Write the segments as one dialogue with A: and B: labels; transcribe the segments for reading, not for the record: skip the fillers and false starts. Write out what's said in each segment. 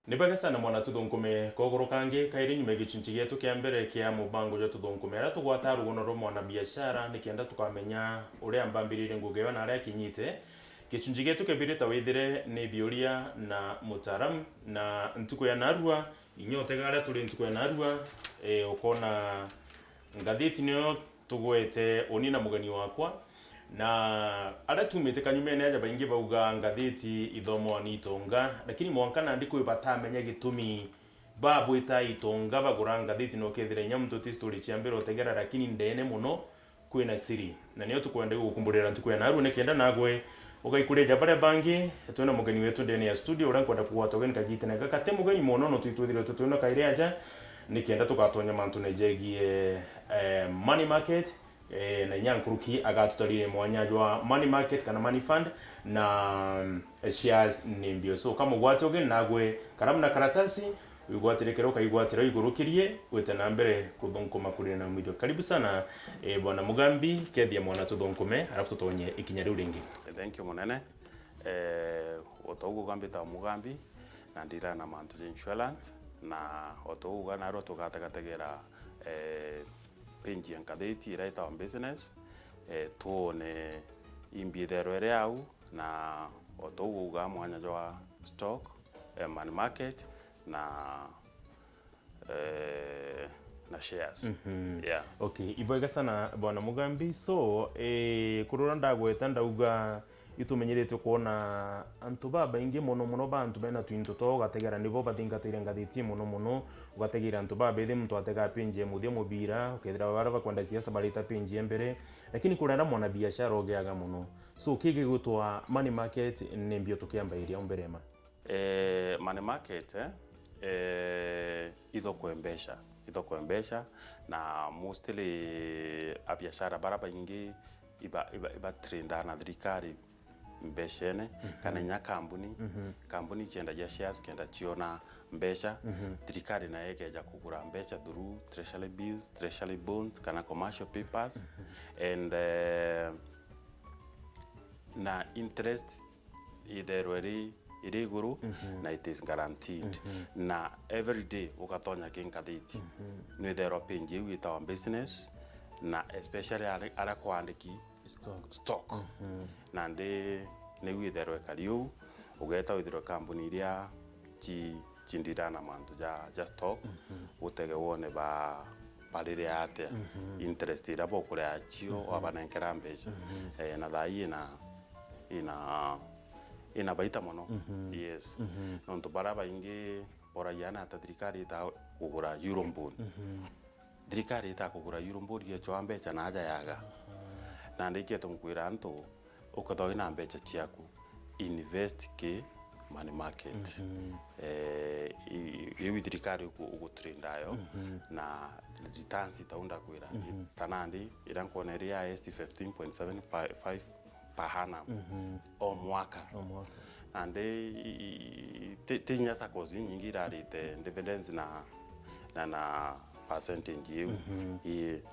A: Nibage sana mwana tuthunkume kogoro kangi kairi nyume gicunci gietu kia mbere kia mubango jo tuthunkume ara tugwata rugono ro mwana biashara nikienda tukamenya uria mbambirire ngugeyo na aria kinyite gicunci gietu kebirita withire ni biuria na mutaram na ntuko ya narua inyote gara turi ntuko ya narua ukona ngathiti niyo tugwete onina mugani wakwa na ara tumite kanyume ne aja baingi bauga ngathiti ithomo ni itonga lakini mwankana ndiko ibatamenya gitumi babwita itonga bagura ngathiti no kethire nyamu to story chiambero tegera lakini ndene muno kwina siri na niyo tukwenda gukumburira ntuko ya naru nekenda nagwe ugaikureja bare bangi twena mugani wetu ndene ya studio urankwenda kuwata gani kagite na gakate mugani mono no twitwithire tutuna kaire aja nikenda tukatonya mantu nejegie money market na nyankuruki agatutarire mwanya jwa money market kana money fund na shares nimbio so kama gwatoge nagwe karamu na karatasi wigwatirekero kaigwatira igurukirie wete na mbere kuthunkuma kuri na mwitho karibu sana bwana Mugambi kethia mwana tuthunkume alafu tutonye ikinya riu ringi.
B: Thank you munene otogo gambita Mugambi na ndira na mantu insurance na otogo na ro tugatagatagera penji yankatheti iraita on business tuone imbithero ere au na otogo mwanya jwa stock money market na shares. Yeah.
A: Okay, iboiga sana bwana Mugambi so kurura ndagweta ndauga itumenyerete kuona antu baba ingi muno bantu bena twinto to gategera nibo bathingatire ngathiti muno ugategera antu baba ethe mtu atega pinje muthie mubira ukethira baraba kwenda siasa barita pinje mbere lakini kurenda mwana biashara ogeaga muno so kige gutwa money market ni mbio tukiamba iria umberema
B: money market ido kuembesha na mostly abiashara baraba ingi iba trenda na thirikari mbeshene kana nya kampuni chenda ya shares kenda chiona mbesha thirikari na yekeja kugura mbesha through treasury bills, treasury bonds kana commercial papers and na interest iderweri iriguru na it is guaranteed na every day ukatonya kinkathiti no there penje wita on business na especially ara kwandiki stock na ndi ne witherwe kariu ugeta withiro company iria chindira mantu ja stock utege wone ba parire ate interest ira bokure achio abanenkera mbeca na thai ina baita mono. Yes. Nonto baraba ingi ora yana ta thirikari ta kugura euro bond thirikari ta kugura euro bond ye chwa mbeca na aja yaga na ndike tumkwira anto ukathoina mbeca ciaku invest ke money market yewi thirikari ugutrendayo na returns itaunda kwira tanandi irankoneria est 15.75 pahana o mwaka and tinyasa kozi nyingi rarite dividends na percentage yu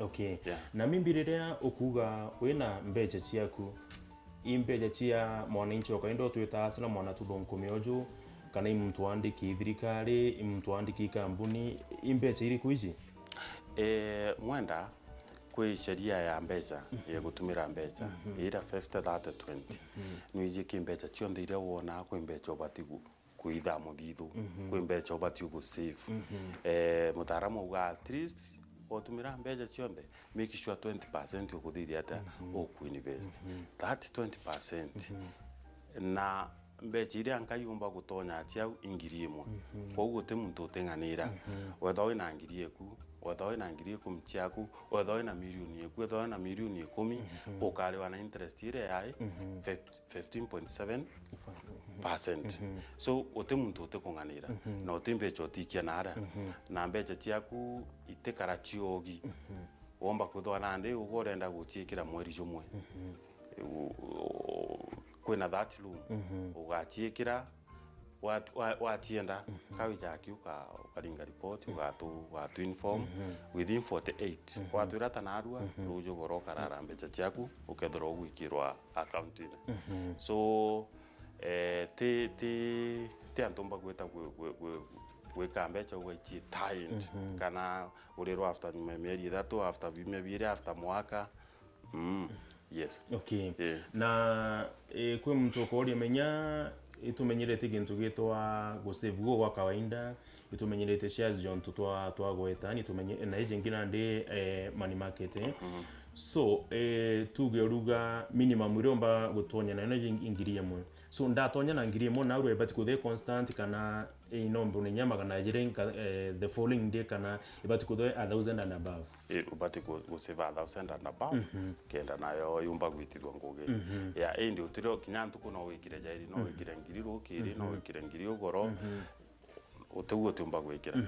A: okay yeah. Na mimbirirea ukuga wina mbeca ciaku imbeca cia mwananchi okaindo twita asana mwana tuthunkume oju kana mtu andiki thirikari mtu andiki kampuni imbeca iri kuiji
B: mwenda kwe sheria ya mbeca ya gutumira mbeca ira 50-30-20 nuje kimbeca chionde ire wona kwe mbeca obatigu kuitha muthithu kwe mbeca obatigu ku save mutaramu uga at least otumira mbeca chionde make sure 20% ukuthithia ata oku invest that 20% na mbeca ire ankayumba gutonya chiau ingiri imwe koguo te muntu utenganira wetha wina ngiri eku wetha wina ngiri eku mchiaku wetha wina milioni eku wetha wina milioni 10 ukalewa na interest ire yai 15.7%. So ote muntu utekunganira na ote mbeca otikia nara na mbeca chiaku itekara chiogi womba kuthwa nande ugorenda guchiikira mweri jumwe kwina that room ugachiikira watienda kawijakiu ukaringa report watu inform within 48 watwira tanarua rujo goro karara mbeca ciaku ukethira ugwikirwa account-ini so ti antumba gwita gwika mbeca ugaichie tied kana urirwo after mieri 3 after mieri after mwaka yes
A: okay na kwe mtu ukoria menya itumenyerete gintu gitwa go save go kwa kawaida itumenyerete shares jontu twa gweta ni tumenye na ije ngina ndi money market so tugeruga minimum iromba gutonya na ingiri yemwe so ndatonya na ngiri yemwe na uru ebati ko the constant kana inombo ni nyama kana jire the following day kana ebati ko 1000 and above
B: ubati ko save 1000 and above kenda nayo yumba gwitirwa ngoge ya ndio tiro kinyantu kuno wikire jairi no wikire ngiri rukiri no wikire ngiri ogoro uteguo tumba gwikira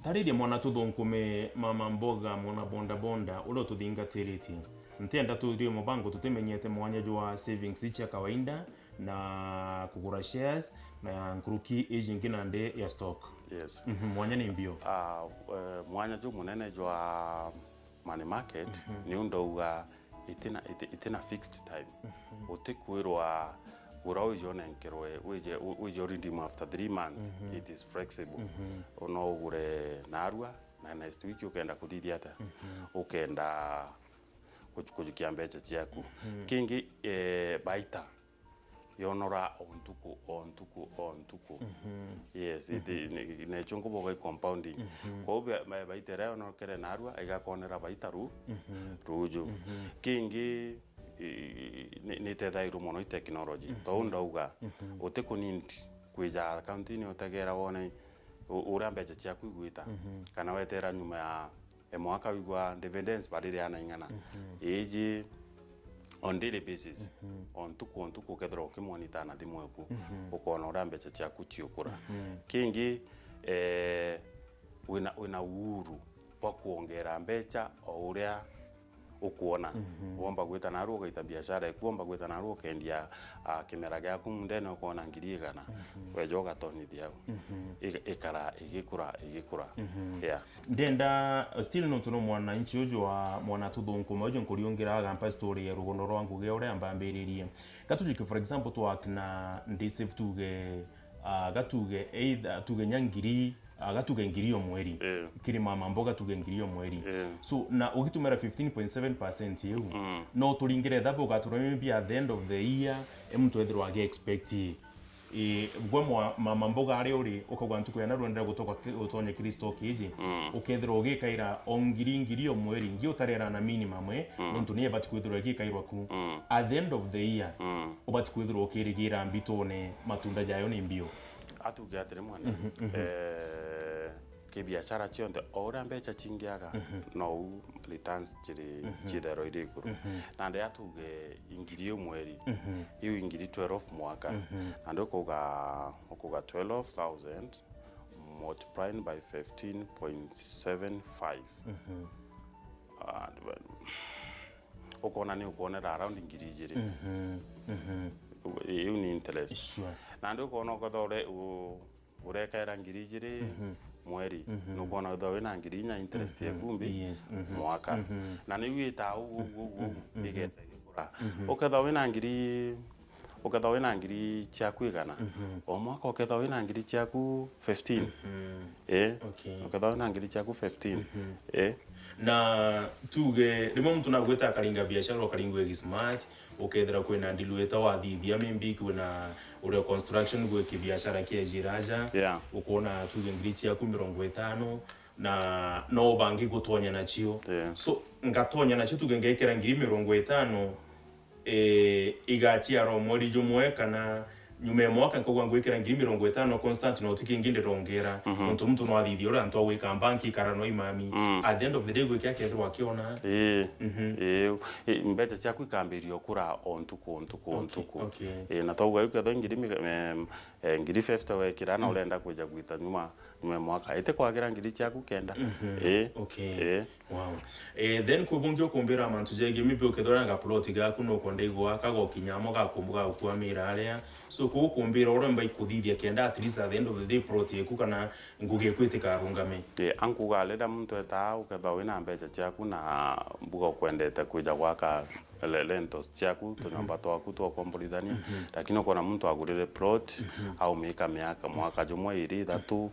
A: taririe mwana tuthunkume mama mboga mwana bonda ulo tuthingatiriti ntenda tuthie mu bango tutemenyete mwanya jwa savings icha kawaida na kugura shares na nkuruki ejingi nande ya stock
B: yes
A: mwanya ni mbio
B: mwanya jo munene jwa money market ni undouga itina fixed time utikwirwa urawo jona enkerwe weje redeem after 3 months it is flexible ono gure narua na next week ukenda kuthithia ata ukenda kujukia mbeca ciaku kingi baita yonora ontuku yes ne chungu boga compounding ko baita ra ono kere narua igakonera baita ruju kingi ni tethairu mono technology to ndauga utekunindi kwija account-ini utegera wone ura mbeca ciaku igwita kana wetera nyuma ya mwaka wigwa dividends badire ana ingana eji on daily basis on tuku kethira ukimonitor na thimu yaku ukona ura mbeca ciaku ciukura kingi wina uhuru wa kuongera mbeca o uria ukuona womba gwita na ruo gaita biashara ekuomba gwita na ruo kendia kimera gyaku ndene ukona ngiri kana wejoga toni diao ikara igikura yeah
A: ndenda still no tuno mwana nchi ujo wa mwana tuthunkume ujo nkuriongera gampa story ya rugono rwangu ge ure ambambiririe gatujike for example twakina ndisave tuge gatuge either tuge nyangiri agatuge ngiri yo mweri kiri mama mboga tuge ngiri yo mweri so na ugitumira 15.7% yehu no tulingire thabo gatureme bi at the end of the year mtu ethirwa age expect gwe mama mboga ari uri ukagwa ntuko yana rwenda gutoka utonye Kristo kiji ukethirwa ugikaira ngiri yo mweri ngi utarera na minimum ntu niye batikwithirwa ugikairwa ku at the end of the year ubatikwithirwa ukirigira mbitone matunda jayo ni mbio
B: atugatire mwana kibiashara chionde ora mbeca chingiaga no returns chidero irikuru nande atuge ingiri mweri hiyo ingiri 12 mwaka nande okuga 12,000 multiplied by 15.75 ukona ni ukonera around ingiri jiri hiyo ni interest nande ukona ukathore urekaira ngiri jiri mweri nukona uthawe na ngiri nya interest ya kumbi mwaka na ni wita ugu igeta gikura ukathawe na ngiri ciaku igana o mwaka ukathawe na ngiri ciaku 15 ukathawe na ngiri ciaku 15
A: na tuge rimo mtu na gweta karinga biashara ukaringwe smart ukethera kwina ndilueta wathithia mimbi kwina ure construction gwe kibiashara kia jiraja ukona tuge ngiri ciaku 50 na no bangi gutonya nacio so ngatonya nacio tuge ngekera ngiri 50 igachia ro mweri jumwe kana nyuma ya mwaka nkogwa ngwikira ngiri 50 constant no tikinginde rongera mtu no athithio ra ntwa wika banki karano imami at the end of the day gwikia kendro akiona
B: mbeca ciaku ikambirio kura ontuku na tauga yuka ngiri 50 wekira na urenda kuja gwita nyuma mwaka ite kwagira ngiri ciaku kenda
A: Wow. Then kubungyo kumbira mantu jege mipe ukethora nga plot gaku no kondeigwa kago kinyamo gakumbuga ukwamira aria so kukumbira uremba ikuthithia kenda at least at the end of the day plot yeku kana nguge kwitika rungame
B: ankuga leda muntu eta uketha wina mbeca ciaku na mbuga kwendete kuja gwaka lentos ciaku tunyamba twaku twakombolithania lakini ukona muntu agurire plot au mika miaka mwaka jumwe iri thatu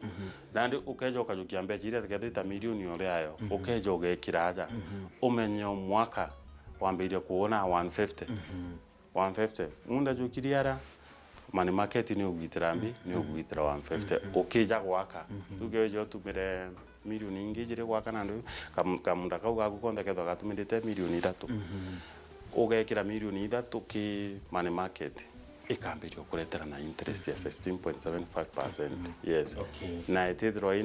B: nandi ukeja ukajukia mbeca iria tikethita milioni uriayo ukeja ugekira aja umenye mwaka wambirie kuona 150 munda jukiria ara money market ni ugitira mbi ni ugitira 150 ukija gwaka tugejo tumire milioni ingi jire gwaka nandu kamunda kau gaku konde ketho gatumirite milioni 3 ugekira milioni 3 ki money market ikambirio kuretera na interest ya 15.75%. Yes.
A: Okay.
B: Na itithiro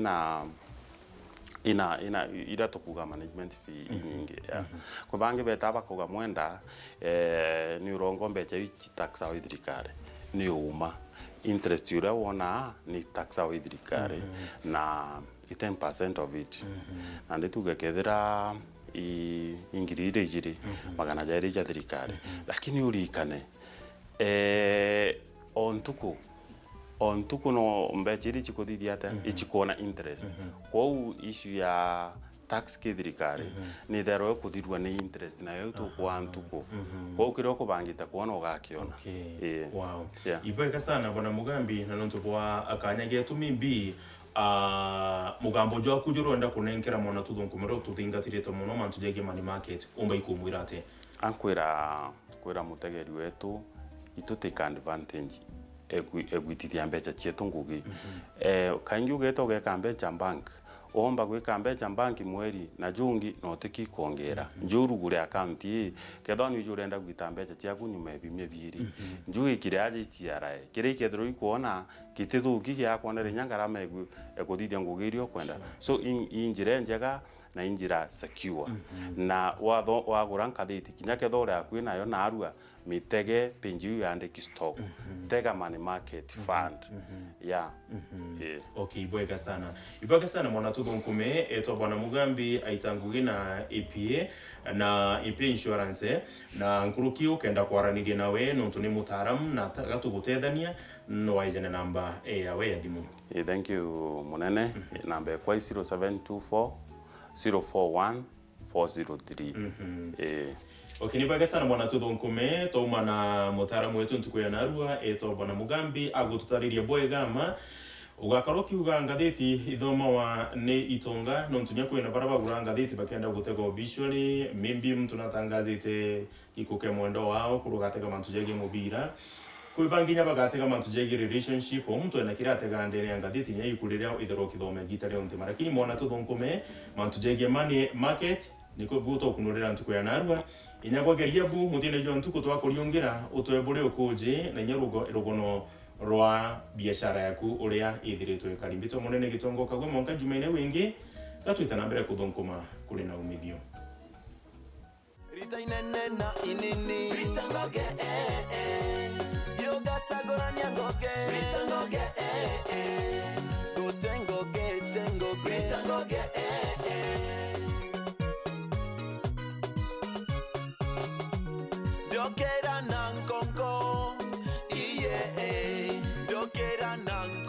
B: ira tukuga management fee nyingi kwa bangi betaba kuga mwenda ni urongo mbecha ichi tax au thirikari ni uma interest yura wona ni tax au thirikari na 10% of it na ndituge kethira ingirire jiri magana jairi ja thirikari lakini urikane ontuku no mbechiri chikuthithia ate ichikona interest kwa issue ya tax kithirikari ni thero kuthirwa ni interest na yo tukwa ntuku kwa ukiro kubangita kuona ugakiona.
A: Wow. Ibeka sana bwana Mugambi na nonto bwa akanyage tumimbi mugambo jwa kujuronda kunenkera mona tudonkumero tuthingatirite muno mantu jege money market umba ikumwira ate
B: kwira mutegeri wetu ituteka advantage egwitithia mbeca cietu ngugi kaingi ugeta ugeka mbeca bank omba gwika mbeca bank mweri na jungi no tiki kuongera njuru gure account ketho ni jurenda gwita mbeca ciaku nyuma ebimye biri njugi kire aje ciarae kire ikethro ikuona kitithuki gya kuonere nyangarama ekuthithia ngugi irio kwenda so injire njega na injira secure na watho wagura nkathiti kinya ketho ria kwina yo na arua mitege penju yandiki stock tega money market fund
A: Okay, ibweka sana mwana tudonkume eto bwana Mugambi aitangugi na APA na APA insurance na nkuruki ukenda kwaranirie nawe nontu ni mutaaramu na gatugutethania no waijane namba yawe ya thimu.
B: Thank you munene namba kwa 0724 041 403.
A: Okay, nibweka sana mwana tudonkume toma na mutaaramu wetu ntuku ya narua eto bwana Mugambi agututaririe bwegama ugakaroki uga ngatheti ithoma wa ni itonga no ntunya kwina baraba gura ngatheti bakenda gutega visually maybe mtu natangazite ikuke mwendo wao kurugatega mantu jege mubira kuibanginya bagatega mantu jege relationship mtu ena kiratega ndene ngatheti nya ikulira ithero kithome gitare onte marakini mwana tudonkume mantu jege money market niko buto kunurira ntuku ya narua inyagwa geria bu mutine jo ntuku twakuriungira utwebure ukuje na nyarugo irogono rwa biashara yaku uria ithiritwe karimbito munene gitongo kagwe monka jumaine wingi gatwita na mbere kuthonkoma kuri na umithio
C: rita inene na inini rita ngoge yoga sagorania ngoge rita ngoge gotengoge tengoge rita ngoge Dokera nang kongko, iye, dokera nang